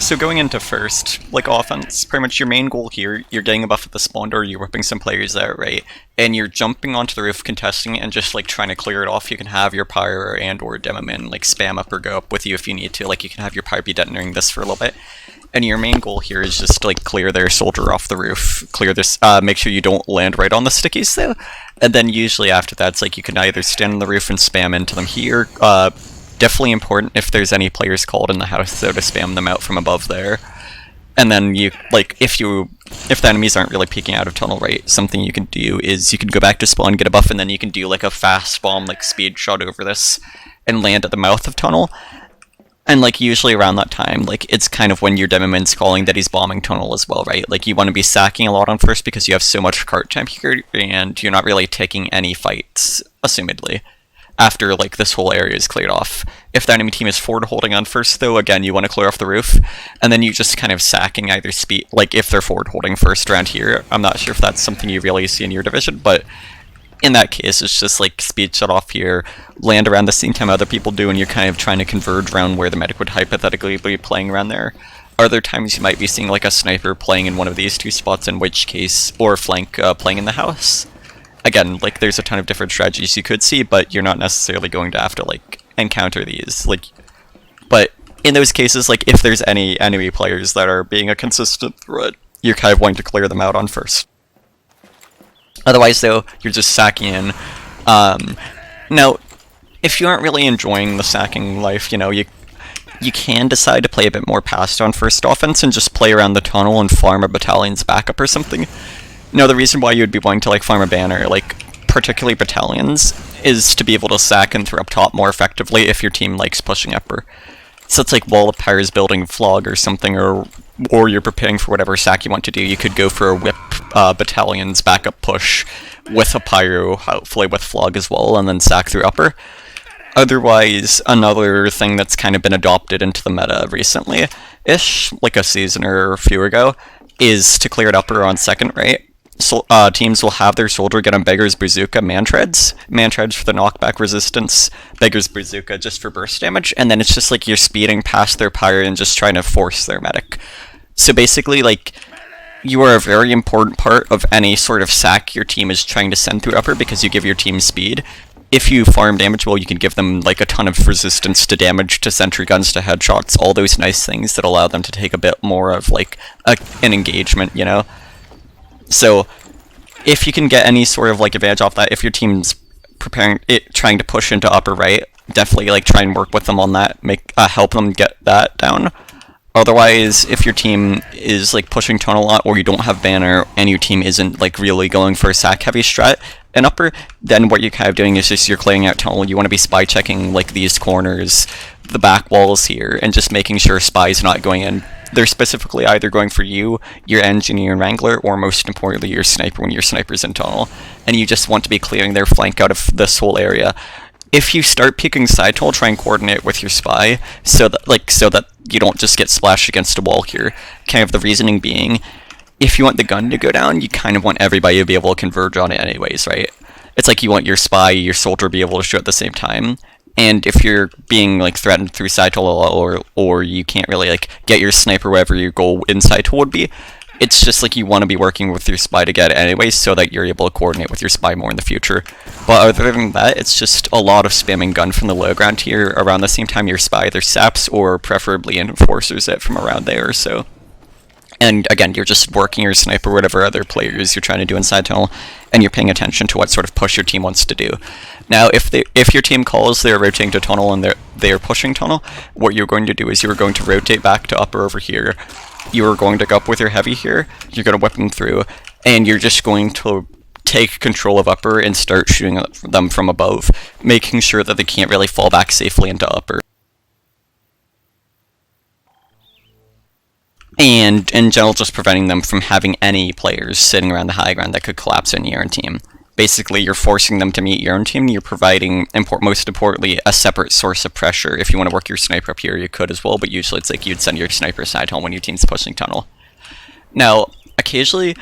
So going into first, like offense, pretty much your main goal here, you're getting a buff at the spawn door, you're whipping some players out, right? And you're jumping onto the roof, contesting it, and just like trying to clear it off. You can have your pyre and or demoman like spam up or go up with you if you need to. Like you can have your pyre be detonating this for a little bit. And your main goal here is just to, like, clear their soldier off the roof, clear this, make sure you don't land right on the stickies though. And then usually after that, it's like you can either stand on the roof and spam into them here. Definitely important if there's any players called in the house though to spam them out from above there. And then you, like, if the enemies aren't really peeking out of tunnel, right, something you can do is you can go back to spawn, get a buff, and then you can do like a fast bomb, like speed shot over this and land at the mouth of tunnel. And, like, usually around that time, like, it's kind of when your demoman's calling that he's bombing tunnel as well, right? Like, you want to be sacking a lot on first because you have so much cart time here, and you're not really taking any fights, assumedly, after, like, this whole area is cleared off. If the enemy team is forward holding on first, though, again, you want to clear off the roof, and then you just kind of sacking either speed, like, if they're forward holding first around here. I'm not sure if that's something you really see in your division, but in that case, it's just like speed shut off here, land around the same time other people do, and you're kind of trying to converge around where the medic would hypothetically be playing around there. Other times you might be seeing like a sniper playing in one of these two spots, in which case, or flank playing in the house. Again, like there's a ton of different strategies you could see, but you're not necessarily going to have to like encounter these. Like, but in those cases, like if there's any enemy players that are being a consistent threat, you're kind of wanting to clear them out on first. Otherwise, though, you're just sacking in. Now, if you aren't really enjoying the sacking life, you know, you can decide to play a bit more passed on first offense and just play around the tunnel and farm a battalion's backup or something. Now, the reason why you would be wanting to, like, farm a banner, like, particularly battalions, is to be able to sack and throw up top more effectively if your team likes pushing upper. So it's like while the pyre is building flog or something, or you're preparing for whatever sack you want to do, you could go for a whip battalion's backup push with a pyro, hopefully with flog as well, and then sack through upper. Otherwise, another thing that's kind of been adopted into the meta recently-ish, like a season or a few ago, is to clear it upper on second, right? So, teams will have their soldier get on beggars, bazooka, mantreads. Mantreads for the knockback resistance, beggars, bazooka just for burst damage, and then it's just like you're speeding past their pyre and just trying to force their medic. So basically, like, you are a very important part of any sort of sack your team is trying to send through upper because you give your team speed. If you farm damage well, you can give them like a ton of resistance to damage, to sentry guns, to headshots, all those nice things that allow them to take a bit more of like an engagement, you know? So, if you can get any sort of like advantage off that, if your team's trying to push into upper right, definitely like try and work with them on that, help them get that down. Otherwise, if your team is like pushing tunnel a lot, or you don't have banner, and your team isn't like really going for a sack heavy strat in upper, then what you're kind of doing is just you're clearing out tunnel. You want to be spy checking like these corners, the back walls here, and just making sure spies not going in. They're specifically either going for you, your engineer and wrangler, or most importantly your sniper when your sniper's in tunnel, and you just want to be clearing their flank out of this whole area. If you start peeking side tunnel, try and coordinate with your spy so that you don't just get splashed against a wall here. Kind of the reasoning being, if you want the gun to go down, you kind of want everybody to be able to converge on it anyways, right? It's like you want your spy, your soldier to be able to shoot at the same time. And if you're being like threatened through side tunnel, or you can't really like get your sniper wherever your goal inside tunnel would be, it's just like you want to be working with your spy to get it anyway, so that you're able to coordinate with your spy more in the future. But other than that, it's just a lot of spamming gun from the low ground here around the same time your spy either saps or preferably enforcers it from around there. So, and again, you're just working your sniper, whatever other players you're trying to do inside tunnel, and you're paying attention to what sort of push your team wants to do. Now, if your team calls they're rotating to tunnel and they're pushing tunnel, what you're going to do is you're going to rotate back to upper over here. You're going to go up with your heavy here. You're going to whip them through, and you're just going to take control of upper and start shooting them from above, making sure that they can't really fall back safely into upper. And in general, just preventing them from having any players sitting around the high ground that could collapse on your own team. Basically, you're forcing them to meet your own team, and you're providing, most importantly, a separate source of pressure. If you want to work your sniper up here, you could as well, but usually it's like you'd send your sniper side home when your team's pushing tunnel. Now, occasionally,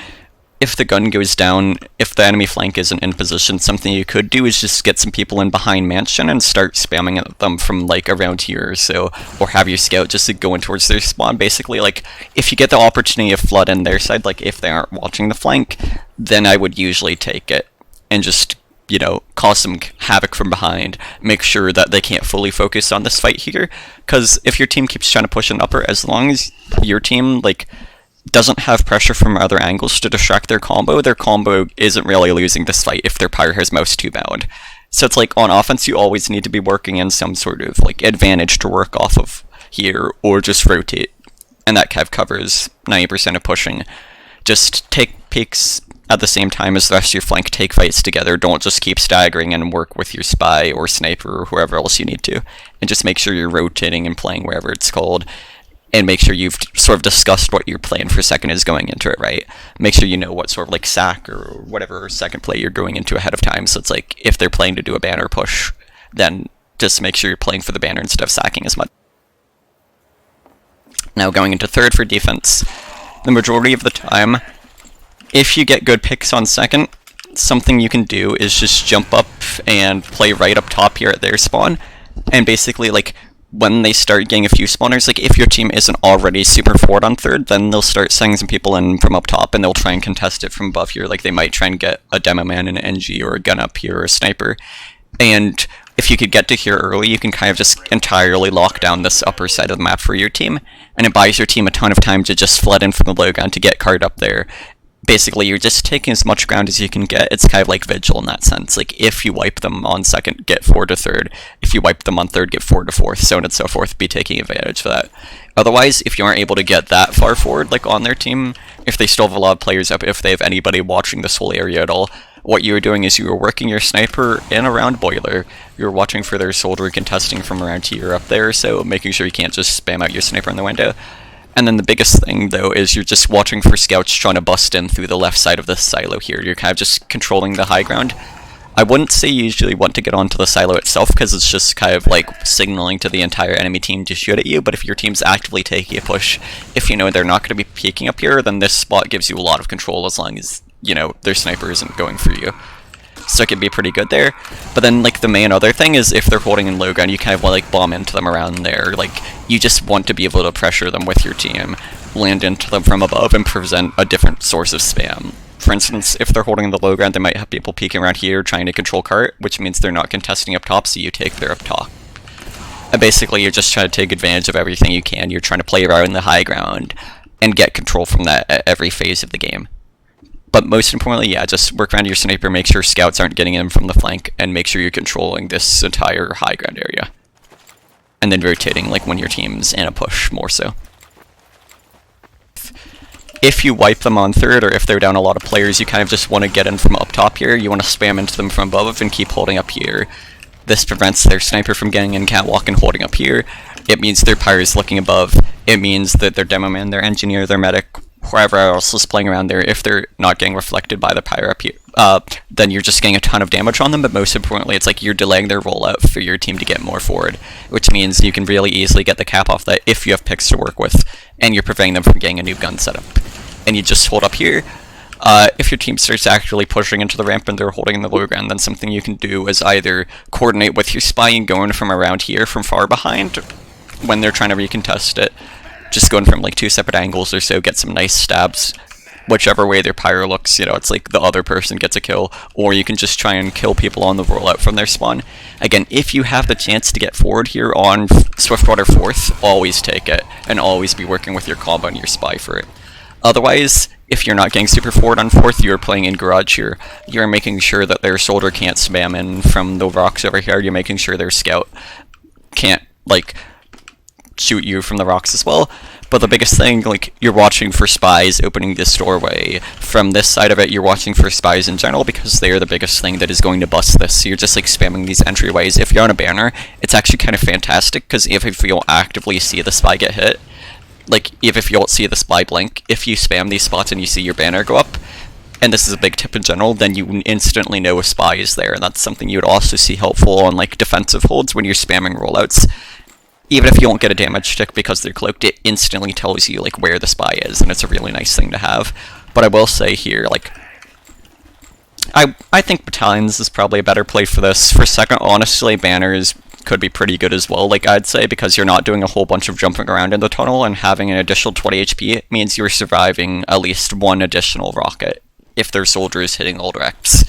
if the gun goes down, if the enemy flank isn't in position, something you could do is just get some people in behind mansion and start spamming at them from like around here or so, or have your scout just like, go in towards their spawn. Basically, like if you get the opportunity to flood in their side, like if they aren't watching the flank, then I would usually take it and just, you know, cause some havoc from behind, make sure that they can't fully focus on this fight here, because if your team keeps trying to push an upper, as long as your team, like, doesn't have pressure from other angles to distract their combo isn't really losing this fight if their pyre has mouse 2 bound. So it's like, on offense, you always need to be working in some sort of, like, advantage to work off of here, or just rotate, and that kind of covers 90% of pushing. Just take peeks at the same time as the rest of your flank, take fights together, don't just keep staggering and work with your spy or sniper or whoever else you need to, and just make sure you're rotating and playing wherever it's called, and make sure you've sort of discussed what your plan for second is going into it, right? Make sure you know what sort of like sack or whatever second play you're going into ahead of time, so it's like, if they're playing to do a banner push, then just make sure you're playing for the banner instead of sacking as much. Now going into third for defense, the majority of the time, if you get good picks on second, something you can do is just jump up and play right up top here at their spawn, and basically like, when they start getting a few spawners, like if your team isn't already super forward on third, then they'll start sending some people in from up top and they'll try and contest it from above here. Like they might try and get a demo man, an NG, or a gun up here, or a sniper. And if you could get to here early, you can kind of just entirely lock down this upper side of the map for your team, and it buys your team a ton of time to just flood in from the low ground to get card up there. Basically, you're just taking as much ground as you can get. It's kind of like Vigil in that sense. Like, if you wipe them on second, get forward to third. If you wipe them on third, get forward to fourth, so on and so forth. Be taking advantage of that. Otherwise, if you aren't able to get that far forward, like on their team, if they still have a lot of players up, if they have anybody watching this whole area at all, what you were doing is you were working your sniper in around boiler. You were watching for their soldier contesting from around here up there, so making sure you can't just spam out your sniper in the window. And then the biggest thing, though, is you're just watching for scouts trying to bust in through the left side of this silo here. You're kind of just controlling the high ground. I wouldn't say you usually want to get onto the silo itself, because it's just kind of like signaling to the entire enemy team to shoot at you, but if your team's actively taking a push, if you know they're not going to be peeking up here, then this spot gives you a lot of control as long as, you know, their sniper isn't going for you. So it can be pretty good there. But then, like, the main other thing is if they're holding in low ground, you kind of want to, like, bomb into them around there. Like, you just want to be able to pressure them with your team, land into them from above, and present a different source of spam. For instance, if they're holding the low ground, they might have people peeking around here trying to control cart, which means they're not contesting up top, so you take their up top. And basically, you're just trying to take advantage of everything you can. You're trying to play around the high ground and get control from that at every phase of the game. But most importantly, yeah, just work around your sniper, make sure scouts aren't getting in from the flank, and make sure you're controlling this entire high ground area. And then rotating, like, when your team's in a push, more so. If you wipe them on third, or if they're down a lot of players, you kind of just want to get in from up top here. You want to spam into them from above and keep holding up here. This prevents their sniper from getting in catwalk and holding up here. It means their pyre is looking above. It means that their demo man, their engineer, their medic, whoever else is playing around there, if they're not getting reflected by the pyre up here, then you're just getting a ton of damage on them, but most importantly, it's like you're delaying their rollout for your team to get more forward, which means you can really easily get the cap off that if you have picks to work with, and you're preventing them from getting a new gun setup. And you just hold up here. If your team starts actually pushing into the ramp and they're holding in the low ground, then something you can do is either coordinate with your spy and going from around here, from far behind, when they're trying to recontest it, just going from like 2 separate angles or so, get some nice stabs. Whichever way their pyre looks, you know, it's like the other person gets a kill, or you can just try and kill people on the rollout from their spawn. Again, if you have the chance to get forward here on Swiftwater 4th, always take it, and always be working with your combo and your spy for it. Otherwise, if you're not getting super forward on 4th, you're playing in garage here. You're making sure that their soldier can't spam in from the rocks over here. You're making sure their scout can't, like, shoot you from the rocks as well. But the biggest thing, like, you're watching for spies opening this doorway. From this side of it, you're watching for spies in general, because they are the biggest thing that is going to bust this. So you're just, like, spamming these entryways. If you're on a banner, it's actually kind of fantastic, because if you'll actively see the spy get hit, like, if you don't see the spy blink, if you spam these spots and you see your banner go up, and this is a big tip in general, then you instantly know a spy is there, and that's something you would also see helpful on, like, defensive holds when you're spamming rollouts. Even if you won't get a damage tick because they're cloaked, it instantly tells you, like, where the spy is, and it's a really nice thing to have. But I will say here, like, I think battalions is probably a better play for this. For second, honestly, banners could be pretty good as well, like I'd say, because you're not doing a whole bunch of jumping around in the tunnel, and having an additional 20 HP means you're surviving at least one additional rocket if their soldiers hitting old wrecks.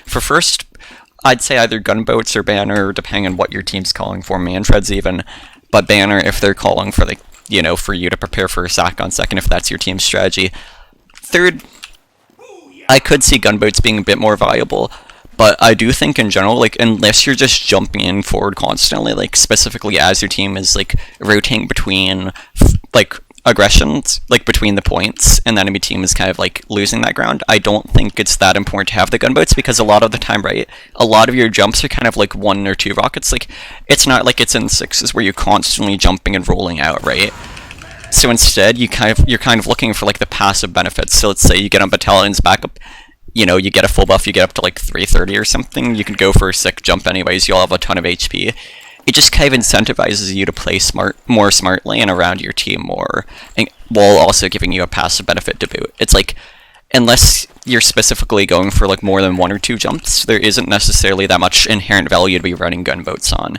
For first, I'd say either gunboats or banner, depending on what your team's calling for, mantreads even, but banner if they're calling for, like, you know, for you to prepare for a sack on second if that's your team's strategy. Third, I could see gunboats being a bit more viable, but I do think in general, like, unless you're just jumping in forward constantly, like, specifically as your team is, like, rotating between, like, aggressions, like, between the points, and the enemy team is kind of, like, losing that ground, I don't think it's that important to have the gunboats, because a lot of the time, right, a lot of your jumps are kind of, like, 1 or 2 rockets, like, it's not like it's in sixes where you're constantly jumping and rolling out, right? So instead, you're kind of looking for, like, the passive benefits. So let's say you get on battalions backup, you know, you get a full buff, you get up to like 330 or something, you can go for a sick jump anyways, you'll have a ton of HP. It just kind of incentivizes you to play more smartly and around your team more, and while also giving you a passive benefit to boot. It's like, unless you're specifically going for like more than 1 or 2 jumps, there isn't necessarily that much inherent value to be running gunboats on.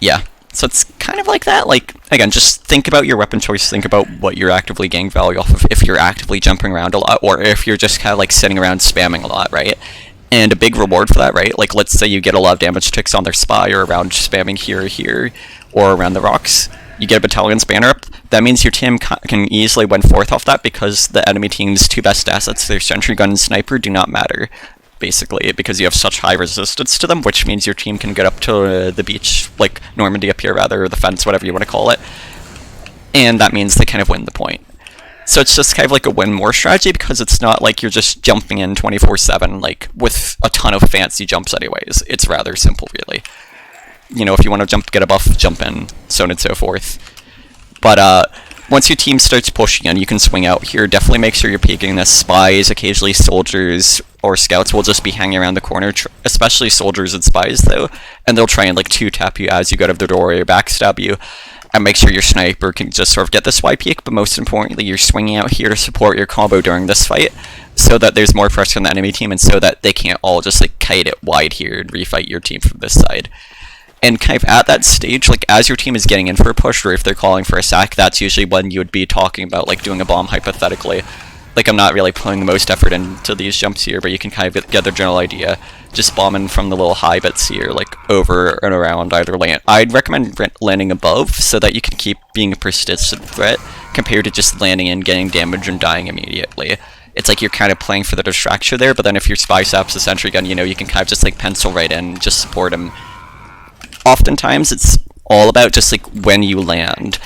Yeah. So it's kind of like that, like, again, just think about your weapon choice, think about what you're actively gaining value off of, if you're actively jumping around a lot, or if you're just kind of like sitting around spamming a lot, right? And a big reward for that, right? Like, let's say you get a lot of damage ticks on their spy, or around spamming here, or around the rocks, you get a battalion's banner up, that means your team can easily win fourth off that, because the enemy team's 2 best assets, their sentry gun and sniper, do not matter. Basically, because you have such high resistance to them, which means your team can get up to the beach, like Normandy up here rather, or the fence, whatever you want to call it, and that means they kind of win the point. So it's just kind of like a win more strategy, because it's not like you're just jumping in 24/7, like, with a ton of fancy jumps anyways. It's rather simple, really. You know, if you want to jump, get a buff, jump in, so on and so forth. But, once your team starts pushing in, you can swing out here. Definitely make sure you're peeking this. Spies, occasionally soldiers or scouts will just be hanging around the corner, especially soldiers and spies, though, and they'll try and, like, 2-tap you as you go to the door or backstab you. And make sure your sniper can just sort of get the swipe peek, but most importantly, you're swinging out here to support your combo during this fight, so that there's more pressure on the enemy team, and so that they can't all just, like, kite it wide here and refight your team from this side. And kind of at that stage, like, as your team is getting in for a push, or if they're calling for a sack, that's usually when you would be talking about, like, doing a bomb, hypothetically. Like, I'm not really putting the most effort into these jumps here, but you can kind of get the general idea. Just bombing from the little high bits here, like, over and around either land. I'd recommend landing above, so that you can keep being a persistent threat, compared to just landing and getting damage and dying immediately. It's like you're kind of playing for the distraction there, but then if your spy saps the sentry gun, you know, you can kind of just, like, pencil right in, just support him. Oftentimes, it's all about just, like, when you land,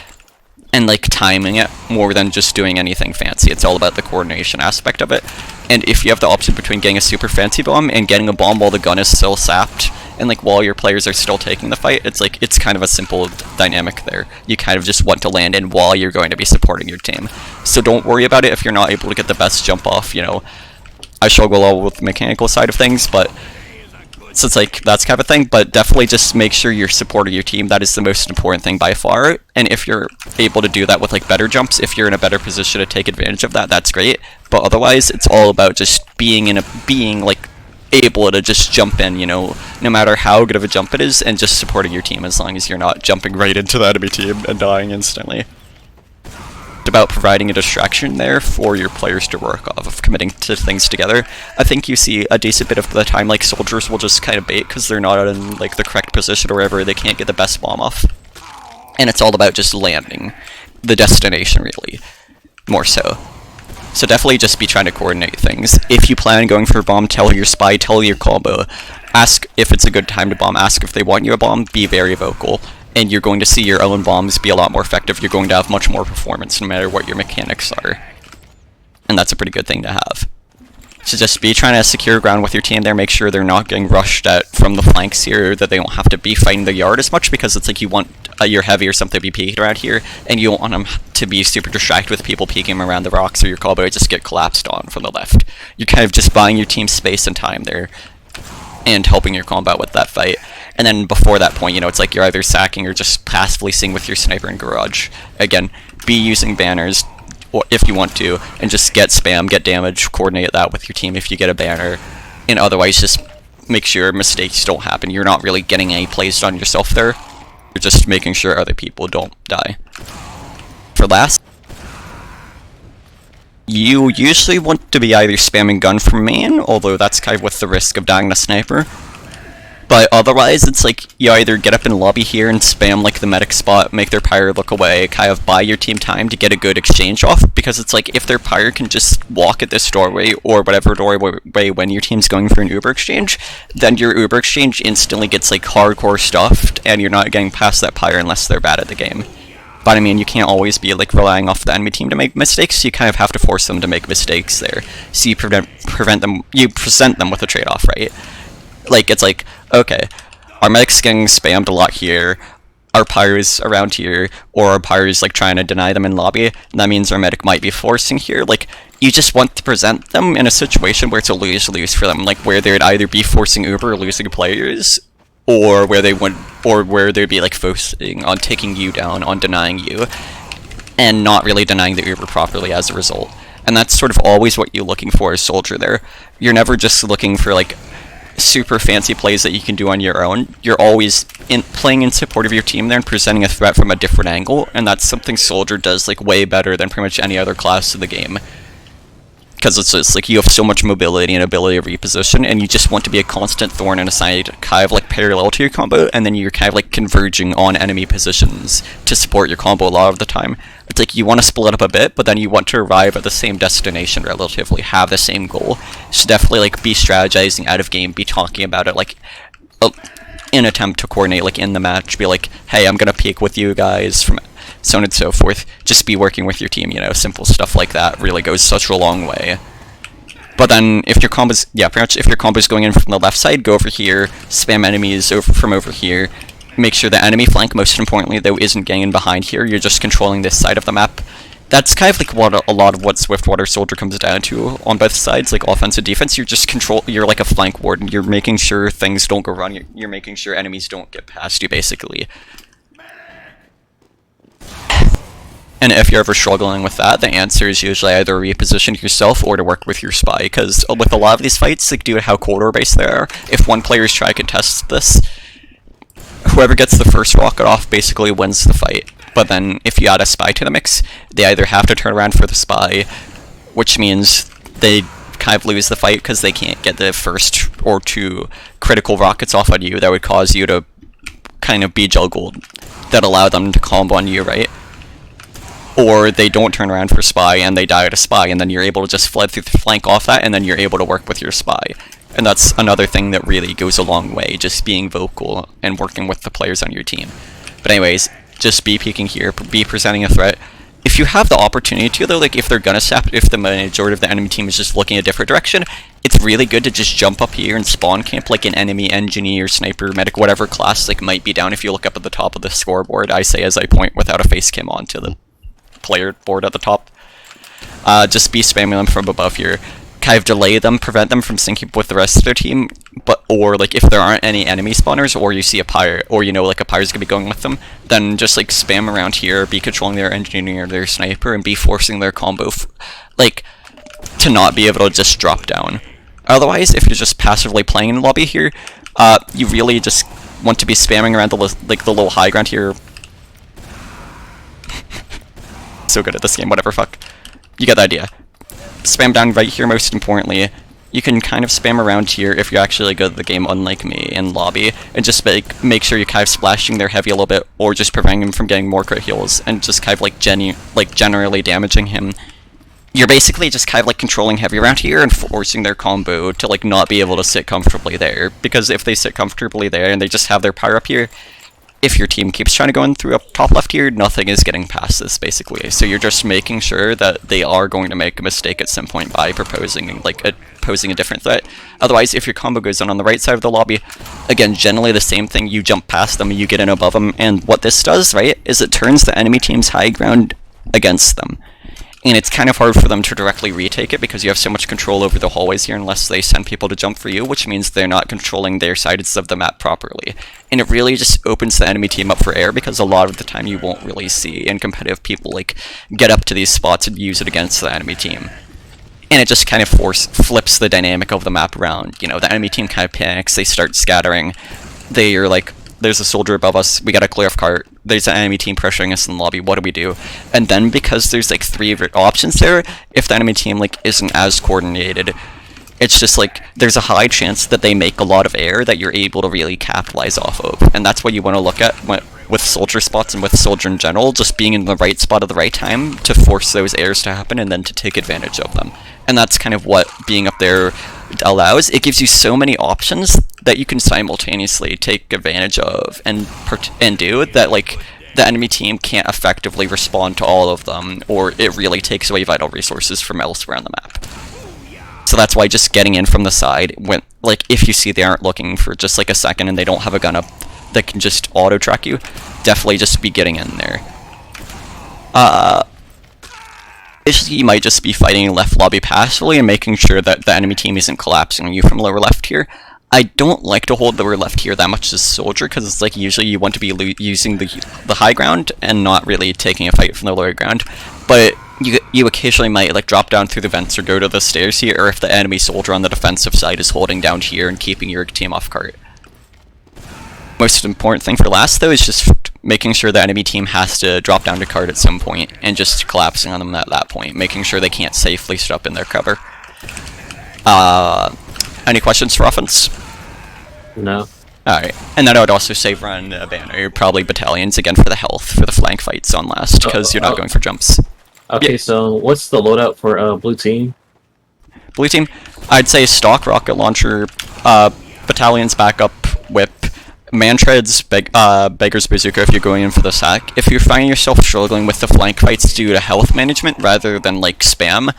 and, like, timing it, more than just doing anything fancy. It's all about the coordination aspect of it. And if you have the option between getting a super fancy bomb and getting a bomb while the gun is still sapped, and, like, while your players are still taking the fight, it's like, it's kind of a simple dynamic there. You kind of just want to land in while you're going to be supporting your team. So don't worry about it if you're not able to get the best jump off, you know. I struggle a lot with the mechanical side of things, but so it's like, that's kind of a thing, but definitely just make sure you're supporting your team. That is the most important thing by far, and if you're able to do that with, like, better jumps, if you're in a better position to take advantage of that, that's great, but otherwise, it's all about just being like, able to just jump in, you know, no matter how good of a jump it is, and just supporting your team, as long as you're not jumping right into the enemy team and dying instantly. About providing a distraction there for your players to work off of committing to things together. I think you see a decent bit of the time, like, soldiers will just kind of bait because they're not in, like, the correct position or wherever, they can't get the best bomb off. And it's all about just landing the destination, really, more so. So definitely just be trying to coordinate things. If you plan on going for a bomb, tell your spy, tell your combo. Ask if it's a good time to bomb, ask if they want you a bomb, be very vocal. And you're going to see your own bombs be a lot more effective. You're going to have much more performance no matter what your mechanics are. And that's a pretty good thing to have. So just be trying to secure ground with your team there, make sure they're not getting rushed at from the flanks here, that they don't have to be fighting the yard as much, because it's like you want your heavy or something to be peeking around here, and you don't want them to be super distracted with people peeking around the rocks, or your combo just get collapsed on from the left. You're kind of just buying your team space and time there, and helping your combat with that fight. And then before that point, you know, it's like you're either sacking or just passively seeing with your sniper and garage. Again, be using banners, or if you want to, and just get spam, get damage, coordinate that with your team if you get a banner, and otherwise just make sure mistakes don't happen. You're not really getting any plays on yourself there. You're just making sure other people don't die. For last, you usually want to be either spamming gun from main, although that's kind of with the risk of dying to sniper. But otherwise, it's like you either get up in lobby here and spam like the medic spot, make their pyre look away, kind of buy your team time to get a good exchange off, because it's like if their pyre can just walk at this doorway or whatever doorway when your team's going for an Uber exchange, then your Uber exchange instantly gets like hardcore stuffed, and you're not getting past that pyre unless they're bad at the game. But I mean, you can't always be like relying off the enemy team to make mistakes. You kind of have to force them to make mistakes there, so you present them with a trade-off, right? Like, it's like, okay, our medic's getting spammed a lot here, our pyre's around here, or our pyre's like trying to deny them in lobby, and that means our medic might be forcing here. Like, you just want to present them in a situation where it's a lose-lose for them, like where they'd either be forcing Uber or losing players, or where they'd be like focusing on taking you down, on denying you, and not really denying the Uber properly as a result. And that's sort of always what you're looking for as Soldier there. You're never just looking for like super fancy plays that you can do on your own. You're always playing in support of your team there and presenting a threat from a different angle, and that's something Soldier does like way better than pretty much any other class of the game. Because it's just like you have so much mobility and ability to reposition, and you just want to be a constant thorn in a side, kind of like parallel to your combo, and then you're kind of like converging on enemy positions to support your combo a lot of the time. It's like you want to split up a bit, but then you want to arrive at the same destination relatively, have the same goal. So definitely like be strategizing out of game, be talking about it like in attempt to coordinate like in the match, be like, hey, I'm gonna peek with you guys from so on and so forth. Just be working with your team, you know, simple stuff like that really goes such a long way. But then if your combo's, yeah, pretty much if your combo's going in from the left side, go over here, spam enemies from over here, make sure the enemy flank, most importantly though, isn't getting in behind here, you're just controlling this side of the map. That's kind of like what a lot of what Swiftwater Soldier comes down to on both sides, like offense and defense. You're like a flank warden, you're making sure things don't go wrong, you're making sure enemies don't get past you, basically. And if you're ever struggling with that, the answer is usually either reposition yourself or to work with your spy, because with a lot of these fights, like due to how corridor-based they are, if one player's trying to contest this, whoever gets the first rocket off basically wins the fight. But then if you add a spy to the mix, they either have to turn around for the spy, which means they kind of lose the fight because they can't get the first or two critical rockets off on you that would cause you to kind of be juggled, that allow them to combo on you, right? Or they don't turn around for spy and they die to spy, and then you're able to just flood through the flank off that, and then you're able to work with your spy. And that's another thing that really goes a long way, just being vocal and working with the players on your team. But anyways, just be peeking here, be presenting a threat. If you have the opportunity to, though, like if they're gonna sap, if the majority of the enemy team is just looking a different direction, it's really good to just jump up here and spawn camp like an enemy engineer, sniper, medic, whatever class like might be down. If you look up at the top of the scoreboard, I say as I point without a face cam onto the player board at the top. Just be spamming them from above here. Kind of delay them, prevent them from syncing with the rest of their team, or like if there aren't any enemy spawners, or you see a pyre, or you know like a pyre's gonna be going with them, then just like spam around here, be controlling their engineer or their sniper, and be forcing their combo like to not be able to just drop down. Otherwise, if you're just passively playing in the lobby here, you really just want to be spamming around the little high ground here. So good at this game, whatever, fuck. You get the idea. Spam down right here, most importantly. You can kind of spam around here if you're actually good at the game, unlike me, in lobby, and just make sure you're kind of splashing their heavy a little bit, or just preventing him from getting more crit heals, and just kind of like generally damaging him. You're basically just kind of like controlling heavy around here and forcing their combo to like not be able to sit comfortably there, because if they sit comfortably there and they just have their pyre up here, if your team keeps trying to go in through up top left here, nothing is getting past this, basically. So you're just making sure that they are going to make a mistake at some point by posing a different threat. Otherwise, if your combo goes on the right side of the lobby, again, generally the same thing, you jump past them, you get in above them, and what this does, right, is it turns the enemy team's high ground against them. and it's kind of hard for them to directly retake it because you have so much control over the hallways here unless they send people to jump for you, which means they're not controlling their sides of the map properly. And it really just opens the enemy team up for air because a lot of the time you won't really see in competitive people like get up to these spots and use it against the enemy team. And it just kind of flips the dynamic of the map around. You know, the enemy team kind of panics, they start scattering, they are like, there's a soldier above us, we gotta clear off cart, there's an enemy team pressuring us in the lobby, what do we do? And then because there's like 3 options there, if the enemy team like isn't as coordinated, it's just like there's a high chance that they make a lot of air that you're able to really capitalize off of. And that's what you want to look at with soldier spots and with soldier in general, just being in the right spot at the right time to force those airs to happen and then to take advantage of them. And that's kind of what being up there allows. It gives you so many options that you can simultaneously take advantage of and do that, like, the enemy team can't effectively respond to all of them, or it really takes away vital resources from elsewhere on the map. So that's why just getting in from the side, when, like, if you see they aren't looking for just like a second and they don't have a gun up that can just auto track you, definitely just be getting in there. You might just be fighting left lobby passively and making sure that the enemy team isn't collapsing you from lower left here. I don't like to hold lower left here that much as soldier, because it's like usually you want to be using the high ground and not really taking a fight from the lower ground. But you occasionally might like drop down through the vents or go to the stairs here, or if the enemy soldier on the defensive side is holding down here and keeping your team off cart. Most important thing for last though is just making sure the enemy team has to drop down to cart at some point and just collapsing on them at that point, making sure they can't safely sit up in their cover. Any questions for offense? No. Alright, and then I would also say run banner, probably battalions again for the health, for the flank fights on last, because you're not going for jumps. Okay, yeah. So what's the loadout for blue team? Blue team, I'd say stock rocket launcher, battalions backup whip, mantreads, beggars bazooka if you're going in for the sack. If you're finding yourself struggling with the flank fights due to health management rather than like spam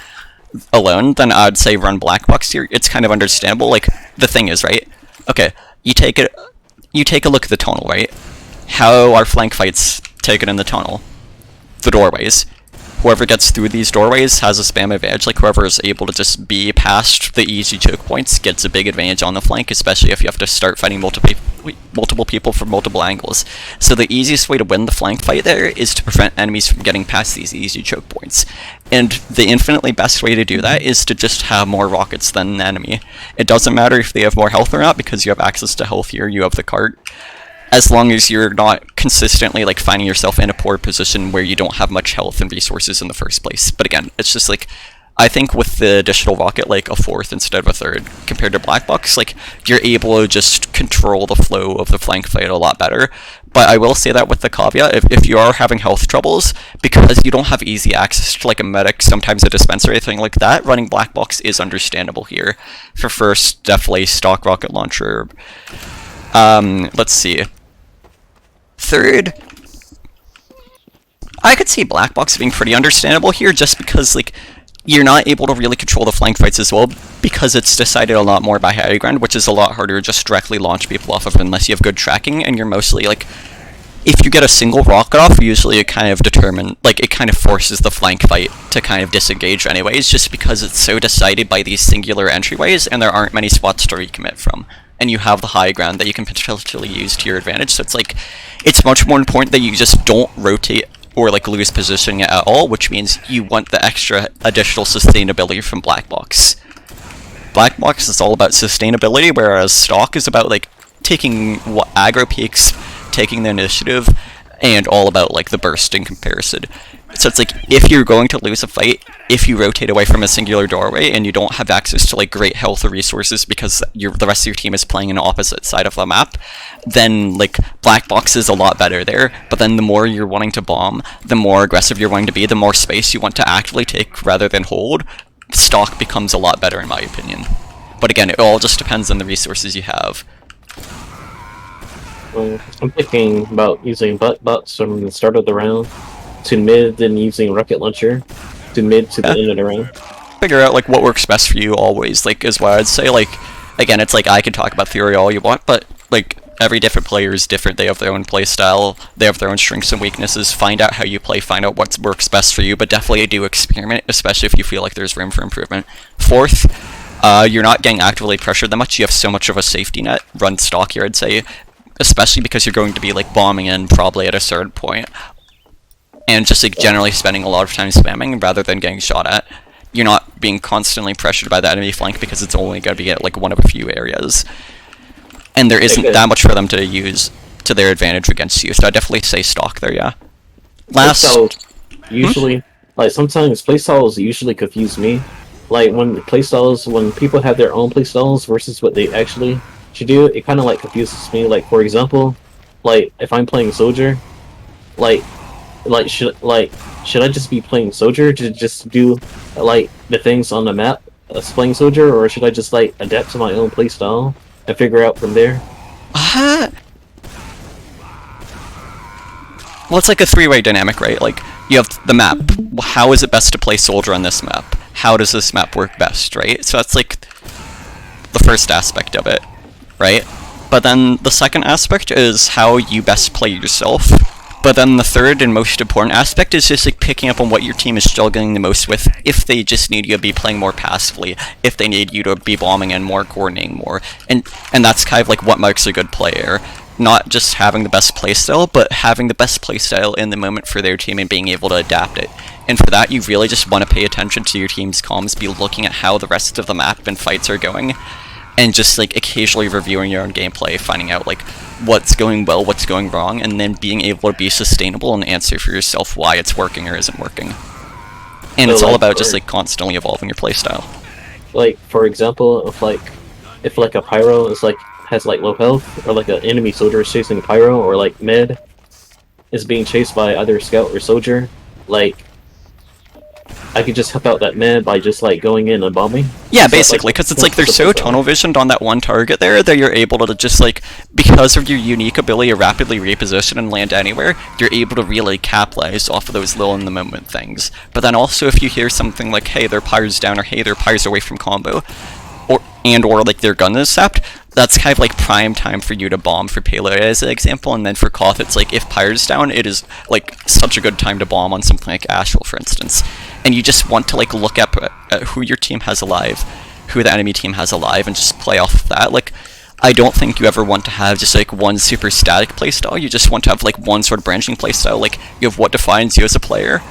alone, then I'd say run blackbox here. It's kind of understandable. Like, the thing is, right? Okay, you take a look at the tunnel, right? How are flank fights taken in the tunnel? The doorways. Whoever gets through these doorways has a spam advantage. Like, whoever is able to just be past the easy choke points gets a big advantage on the flank, especially if you have to start fighting multiple people from multiple angles. So the easiest way to win the flank fight there is to prevent enemies from getting past these easy choke points. And the infinitely best way to do that is to just have more rockets than the enemy. It doesn't matter if they have more health or not, because you have access to health here, you have the cart. As long as you're not consistently like finding yourself in a poor position where you don't have much health and resources in the first place. But again, it's just like, I think with the additional rocket, like a 4th instead of a 3rd, compared to blackbox, like, you're able to just control the flow of the flank fight a lot better. But I will say that with the caveat, if you are having health troubles, because you don't have easy access to like a medic, sometimes a dispenser or anything like that, running blackbox is understandable here. For first, definitely stock rocket launcher. Let's see. 3rd, I could see blackbox being pretty understandable here, just because like you're not able to really control the flank fights as well, because it's decided a lot more by high ground, which is a lot harder to just directly launch people off of unless you have good tracking, and you're mostly like, if you get a single rocket off, usually it kind of it kind of forces the flank fight to kind of disengage anyways, just because it's so decided by these singular entryways and there aren't many spots to recommit from. And you have the high ground that you can potentially use to your advantage, so it's like, it's much more important that you just don't rotate or like lose positioning at all, which means you want the extra additional sustainability from blackbox. Blackbox is all about sustainability, whereas stock is about like taking what aggro peaks, taking the initiative, and all about like the burst in comparison. So it's like, if you're going to lose a fight, if you rotate away from a singular doorway and you don't have access to like great health or resources because the rest of your team is playing an opposite side of the map, then like blackbox is a lot better there. But then the more you're wanting to bomb, the more aggressive you're wanting to be, the more space you want to actively take rather than hold, stock becomes a lot better in my opinion. But again, it all just depends on the resources you have. Well, I'm thinking about using butt-butts from the start of the round to mid, then using rocket launcher to mid to the end of the round. Figure out like what works best for you always, like, is what I'd say. Like, again, it's like, I can talk about theory all you want, but like, every different player is different. They have their own play style. They have their own strengths and weaknesses. Find out how you play. Find out what works best for you. But definitely do experiment, especially if you feel like there's room for improvement. Fourth, you're not getting actively pressured that much. You have so much of a safety net. Run stock here, I'd say, especially because you're going to be like bombing in probably at a certain point, and just like generally spending a lot of time spamming rather than getting shot at. You're not being constantly pressured by the enemy flank because it's only going to be at like one of a few areas, and there isn't that much for them to use to their advantage against you. So I definitely say stock there. Yeah. Last. Usually, like sometimes playstyles usually confuse me. Like when people have their own playstyles versus what they actually should do, it kind of like confuses me. Like for example, like if I'm playing soldier, should I just be playing soldier to just do like the things on the map as playing soldier, or should I just like adapt to my own playstyle and figure out from there? Well, it's like a three-way dynamic, right? Like, you have the map. How is it best to play soldier on this map? How does this map work best, right? So that's like the first aspect of it, right? But then the second aspect is how you best play yourself. But then the third and most important aspect is just like picking up on what your team is struggling the most with. If they just need you to be playing more passively, if they need you to be bombing in more, coordinating more, and that's kind of like what makes a good player. Not just having the best playstyle, but having the best playstyle in the moment for their team and being able to adapt it. And for that, you really just want to pay attention to your team's comms, be looking at how the rest of the map and fights are going, and just like occasionally reviewing your own gameplay, finding out like what's going well, what's going wrong, and then being able to be sustainable and answer for yourself why it's working or isn't working. And it's all about just like constantly evolving your playstyle. Like for example, if a pyro is like has like low health, or like an enemy soldier is chasing a pyro, or like med is being chased by either scout or soldier, like I could just help out that med by just like going in and bombing. Yeah, basically, because it's like they're so tunnel visioned on that one target there that you're able to just like, because of your unique ability to rapidly reposition and land anywhere, you're able to really capitalize off of those little in the moment things. But then also if you hear something like, hey, their pyro's down, or hey, their pyro's away from combo, or like their gun is sapped, that's kind of like prime time for you to bomb for payload as an example. And then for Koth, it's like if pyro's down, it is like such a good time to bomb on something like Astral, for instance. And you just want to like look up at who your team has alive, who the enemy team has alive, and just play off of that. Like, I don't think you ever want to have just like one super static playstyle. You just want to have like one sort of branching playstyle. Like, you have what defines you as a player,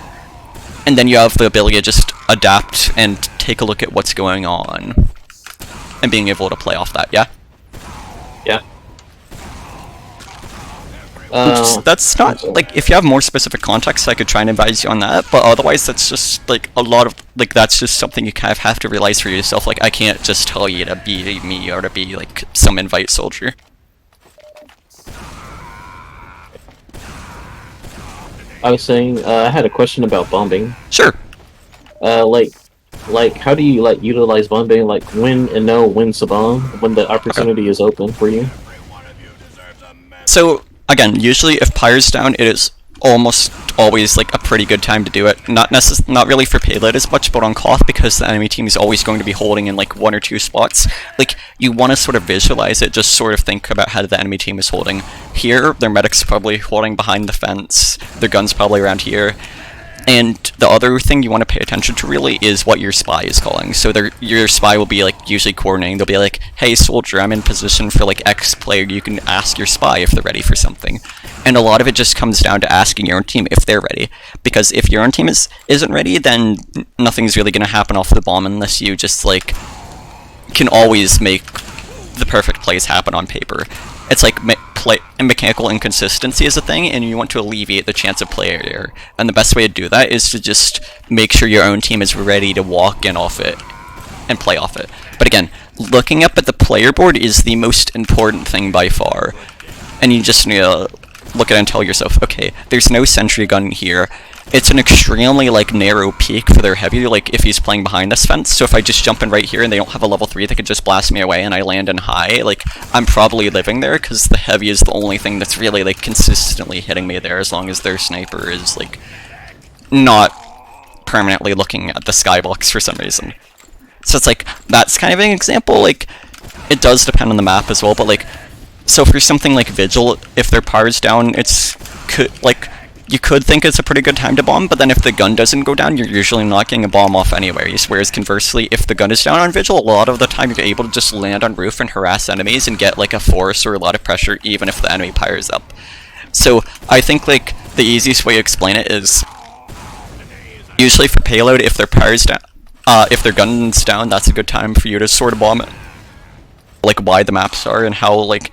and then you have the ability to just adapt and take a look at what's going on and being able to play off that. Yeah. Yeah. That's not like, if you have more specific context, I could try and advise you on that, but otherwise that's just like a lot of like, that's just something you kind of have to realize for yourself. Like, I can't just tell you to be me or to be like some invite soldier. I was saying, I had a question about bombing. Sure. Like how do you like utilize bombing? Like when to bomb when the opportunity is open for you? So again, usually if pyro's down, it is almost always like a pretty good time to do it. Not really for payload as much, but on Koth, because the enemy team is always going to be holding in like one or two spots. Like, you want to sort of visualize it, just sort of think about how the enemy team is holding. Here, their medic's probably holding behind the fence, their gun's probably around here. And the other thing you want to pay attention to really is what your spy is calling. So your spy will be like usually coordinating. They'll be like, hey soldier, I'm in position for like X player. You can ask your spy if they're ready for something. And a lot of it just comes down to asking your own team if they're ready. Because if your own team isn't ready, then nothing's really going to happen off the bomb unless you just like can always make the perfect plays happen on paper. It's like mechanical inconsistency is a thing, and you want to alleviate the chance of player error. And the best way to do that is to just make sure your own team is ready to walk in off it and play off it. But again, looking up at the player board is the most important thing by far. And you just need to look at it and tell yourself, okay, there's no sentry gun here. It's an extremely like narrow peak for their heavy, like if he's playing behind this fence. So if I just jump in right here and they don't have a level 3, they could just blast me away and I land in high, like I'm probably living there because the heavy is the only thing that's really like consistently hitting me there, as long as their sniper is like not permanently looking at the skybox for some reason. So it's like, that's kind of an example. Like, it does depend on the map as well, but like So for something like Vigil, if their power's down, you could think it's a pretty good time to bomb, but then if the gun doesn't go down, you're usually not getting a bomb off anyways. Whereas conversely, if the gun is down on Vigil, a lot of the time you're able to just land on roof and harass enemies and get like a force or a lot of pressure even if the enemy pyro's up. So I think like the easiest way to explain it is usually for payload, if their pyro's down, if their gun's down, that's a good time for you to sort of bomb it. Like why the maps are and how like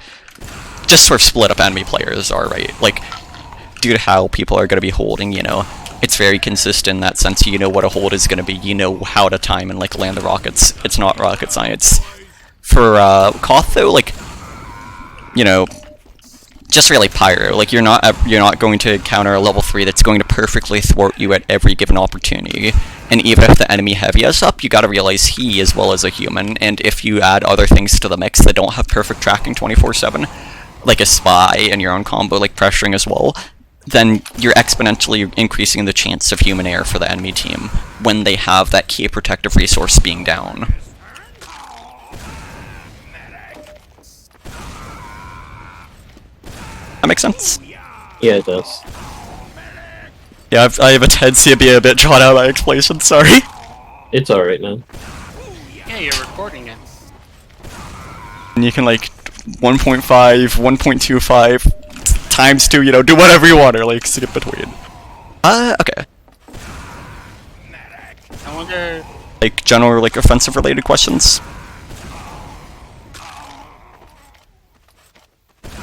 just sort of split up enemy players are, right? Like due to how people are going to be holding, you know, it's very consistent in that sense. You know what a hold is going to be, you know how to time and like land the rockets. It's not rocket science. For Koth though, like, you know, just really pyro. Like you're not going to encounter a level 3 that's going to perfectly thwart you at every given opportunity. And even if the enemy heavy is up, you gotta realize he as well as a human. And if you add other things to the mix that don't have perfect tracking 24/7, like a spy and your own combo, like pressuring as well, then you're exponentially increasing the chance of human error for the enemy team when they have that key protective resource being down. That makes sense? Yeah, it does. Yeah, I have a tendency to be a bit drawn out by explanation, sorry. It's alright, man. Yeah, you're recording it. And you can like 1.5, 1.25 times 2, you know, do whatever you want or like skip between. Okay. I wonder... Like general like offensive related questions?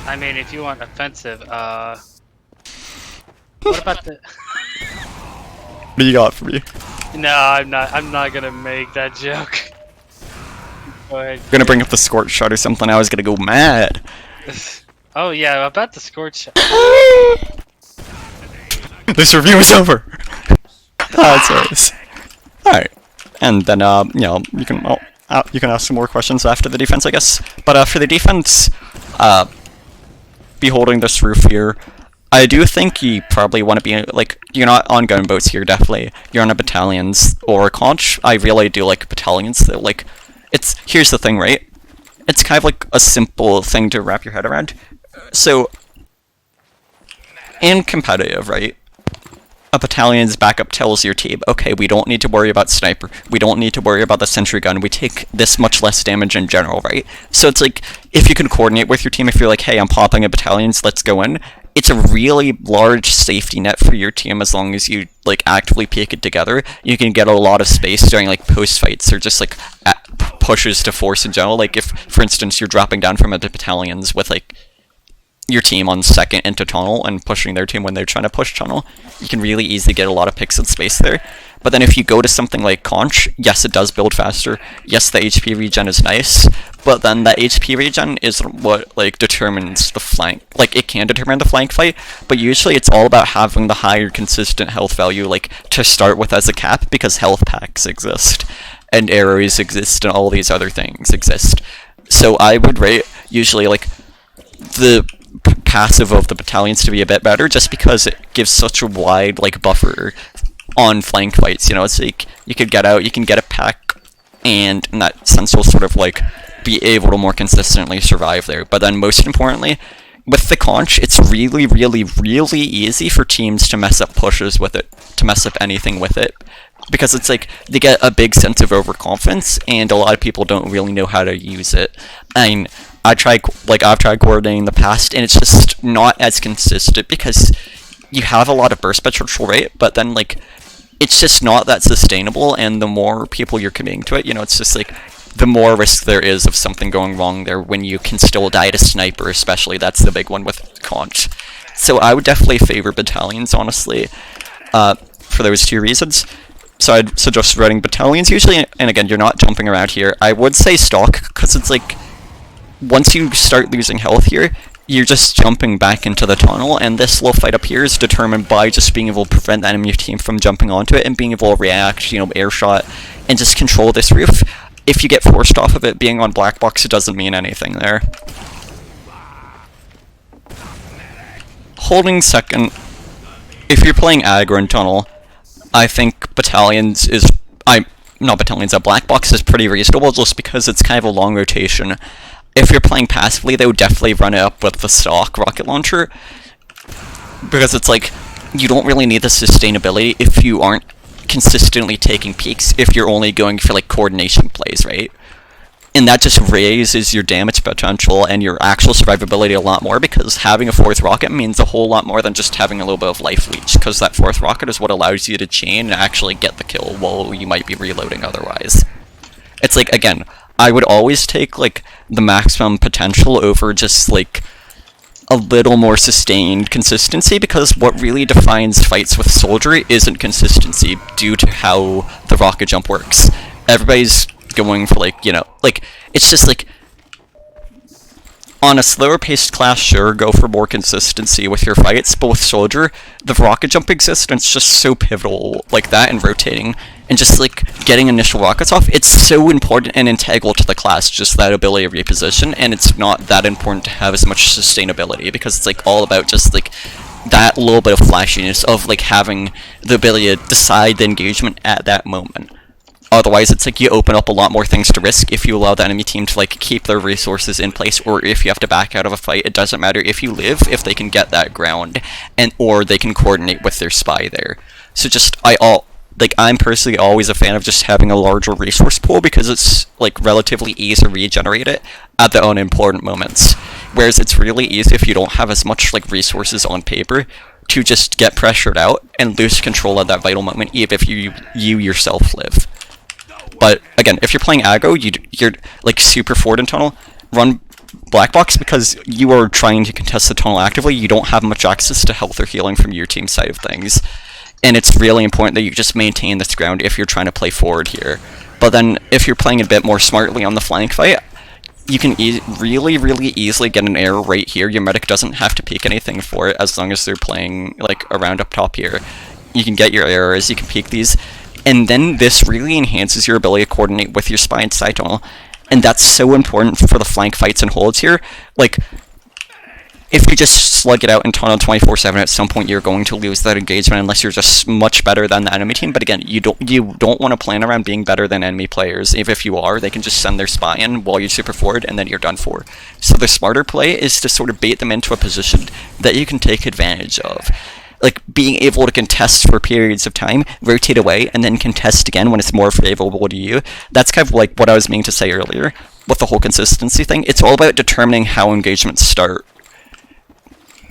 I mean, if you want offensive, what about the... What do you got for me? No, I'm not gonna make that joke. Go ahead. You're gonna bring up the scorch shot or something, I was gonna go mad. Oh yeah, about the scorch shot. This review is over! That's nice. Alright. And then, you know, you can ask some more questions after the defense, I guess. But, for the defense, be holding this roof here. I do think you probably want to be, like, you're not on gunboats here, definitely. You're on a battalions or a conch. I really do like battalions, though, like, here's the thing, right? It's kind of like a simple thing to wrap your head around. So, in competitive, right? A battalion's backup tells your team, okay, we don't need to worry about sniper, we don't need to worry about the sentry gun, we take this much less damage in general, right? So it's like, if you can coordinate with your team, if you're like, hey, I'm popping a battalions, let's go in, it's a really large safety net for your team as long as you, like, actively pick it together. You can get a lot of space during, like, post-fights or just, like, pushes to force in general. Like, if, for instance, you're dropping down from a battalions with, like, your team on second into tunnel and pushing their team when they're trying to push tunnel, you can really easily get a lot of picks in space there. But then if you go to something like Conch, yes, it does build faster, yes, the HP regen is nice, but then that HP regen is what, like, determines the flank. Like, it can determine the flank fight, but usually it's all about having the higher consistent health value, like, to start with as a cap, because health packs exist, and arrows exist, and all these other things exist. So I would rate, usually, like, the passive of the battalions to be a bit better, just because it gives such a wide, like, buffer on flank fights. You know, it's like you could get out, you can get a pack, and in that sense you'll sort of like be able to more consistently survive there. But then most importantly, with the conch, it's really, really, really easy for teams to mess up pushes with it, to mess up anything with it, because it's like they get a big sense of overconfidence, and a lot of people don't really know how to use it. I mean, I've tried coordinating in the past, and it's just not as consistent because you have a lot of burst potential, right? But then, like, it's just not that sustainable, and the more people you're committing to it, you know, it's just like the more risk there is of something going wrong there when you can still die to sniper, especially. That's the big one with conch. So I would definitely favor battalions, honestly, for those two reasons. So I'd suggest running battalions usually, and again, you're not jumping around here. I would say stock, because it's like, once you start losing health here, you're just jumping back into the tunnel, and this little fight up here is determined by just being able to prevent the enemy team from jumping onto it and being able to react, you know, air shot, and just control this roof. If you get forced off of it, being on blackbox, it doesn't mean anything there. Holding second, if you're playing aggro and tunnel, I think battalions is, not battalions, blackbox is pretty reasonable just because it's kind of a long rotation. If you're playing passively, they would definitely run it up with the stock rocket launcher, because it's like, you don't really need the sustainability if you aren't consistently taking peaks, if you're only going for like coordination plays, right? And that just raises your damage potential and your actual survivability a lot more, because having a 4th rocket means a whole lot more than just having a little bit of life leech, because that 4th rocket is what allows you to chain and actually get the kill while you might be reloading otherwise. It's like, again, I would always take like the maximum potential over just like a little more sustained consistency, because what really defines fights with soldiery isn't consistency due to how the rocket jump works. Everybody's going for like, you know, like, it's just like, on a slower paced class, sure, go for more consistency with your fights, but with soldier, the rocket jump exists and it's just so pivotal, like that, and rotating, and just like getting initial rockets off, it's so important and integral to the class, just that ability to reposition, and it's not that important to have as much sustainability, because it's like all about just like that little bit of flashiness of like having the ability to decide the engagement at that moment. Otherwise, it's like you open up a lot more things to risk if you allow the enemy team to like keep their resources in place, or if you have to back out of a fight. It doesn't matter if you live, if they can get that ground, and or they can coordinate with their spy there. So just I'm personally always a fan of just having a larger resource pool, because it's like relatively easy to regenerate it at the unimportant moments. Whereas it's really easy if you don't have as much like resources on paper to just get pressured out and lose control at that vital moment, even if you yourself live. But again, if you're playing aggro, you're like super forward in tunnel, run blackbox, because you are trying to contest the tunnel actively. You don't have much access to health or healing from your team side of things, and it's really important that you just maintain this ground if you're trying to play forward here. But then if you're playing a bit more smartly on the flank fight, you can really easily get an error right here. Your medic doesn't have to peek anything for it, as long as they're playing like around up top here. You can get your errors, you can peek these, and then this really enhances your ability to coordinate with your spy and side tunnel, and that's so important for the flank fights and holds here. Like, if you just slug it out in tunnel 24/7, at some point you're going to lose that engagement unless you're just much better than the enemy team. But again, you don't want to plan around being better than enemy players. If you are, they can just send their spy in while you're super forward, and then you're done for. So the smarter play is to sort of bait them into a position that you can take advantage of. Like, being able to contest for periods of time, rotate away, and then contest again when it's more favorable to you. That's kind of like what I was meaning to say earlier with the whole consistency thing. It's all about determining how engagements start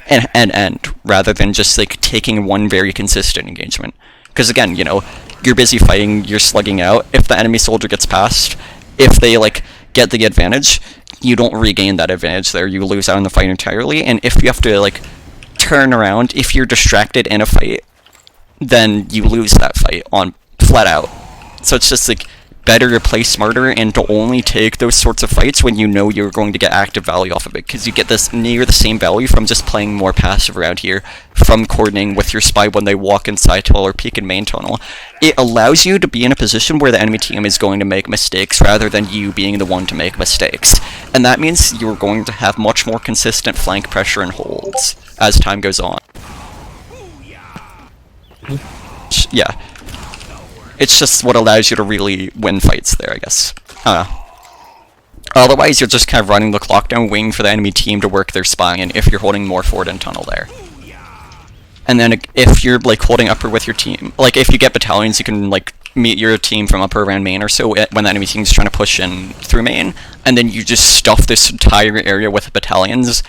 and end, rather than just like taking one very consistent engagement. Because again, you know, you're busy fighting, you're slugging out. If the enemy soldier gets past, if they like get the advantage, you don't regain that advantage there. You lose out in the fight entirely. And if you have to like turn around, if you're distracted in a fight, then you lose that fight on flat out. So it's just like better to play smarter and to only take those sorts of fights when you know you're going to get active value off of it, because you get this near the same value from just playing more passive around here, from coordinating with your spy when they walk inside tunnel or peek in main tunnel. It allows you to be in a position where the enemy team is going to make mistakes rather than you being the one to make mistakes. And that means you're going to have much more consistent flank pressure and holds as time goes on. Yeah. It's just what allows you to really win fights there, I guess. Otherwise, you're just kind of running the clock down, waiting for the enemy team to work their spy in if you're holding more forward in tunnel there. And then if you're like holding upper with your team, like if you get battalions, you can like meet your team from upper around main or so when the enemy team's trying to push in through main, and then you just stuff this entire area with battalions.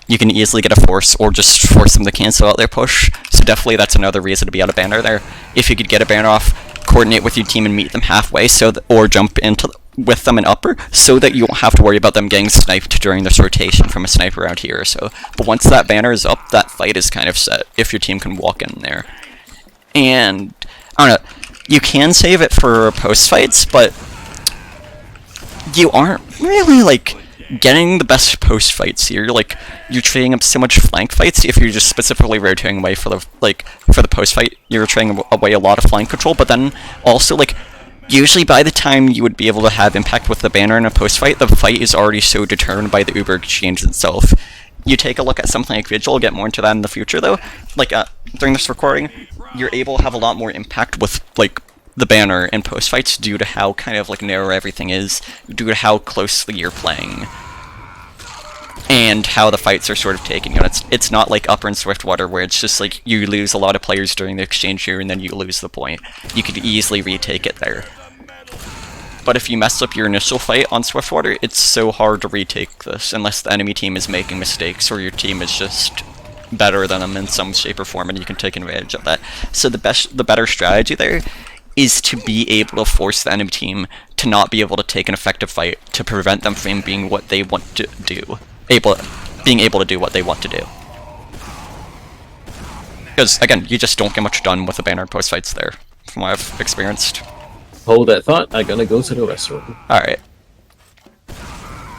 You can easily get a force, or just force them to cancel out their push. So definitely that's another reason to be out of banner there. If you could get a banner off, coordinate with your team and meet them halfway, or jump into with them in upper, so that you won't have to worry about them getting sniped during this rotation from a sniper around here or so. But once that banner is up, that fight is kind of set, if your team can walk in there. And, I don't know, you can save it for post fights, but you aren't really, like, getting the best post fights here. Like, you're trading up so much flank fights if you're just specifically rotating away for the post fight. You're trading away a lot of flank control, but then also like usually by the time you would be able to have impact with the banner in a post fight, the fight is already so determined by the Uber exchange itself. You take a look at something like Vigil, get more into that in the future though. Like during this recording, you're able to have a lot more impact with like the banner in post fights due to how kind of like narrow everything is, due to how closely you're playing. and how the fights are sort of taken. You know, it's not like Upper and Swiftwater where it's just like you lose a lot of players during the exchange here and then you lose the point. You could easily retake it there. But if you mess up your initial fight on Swiftwater, it's so hard to retake this unless the enemy team is making mistakes or your team is just better than them in some shape or form and you can take advantage of that. So the better strategy there is to be able to force the enemy team to not be able to take an effective fight to prevent them from being what they want to do. Being able to do what they want to do. Because, again, you just don't get much done with the banner post fights there, from what I've experienced. Hold that thought, I'm gonna go to the restroom. Alright.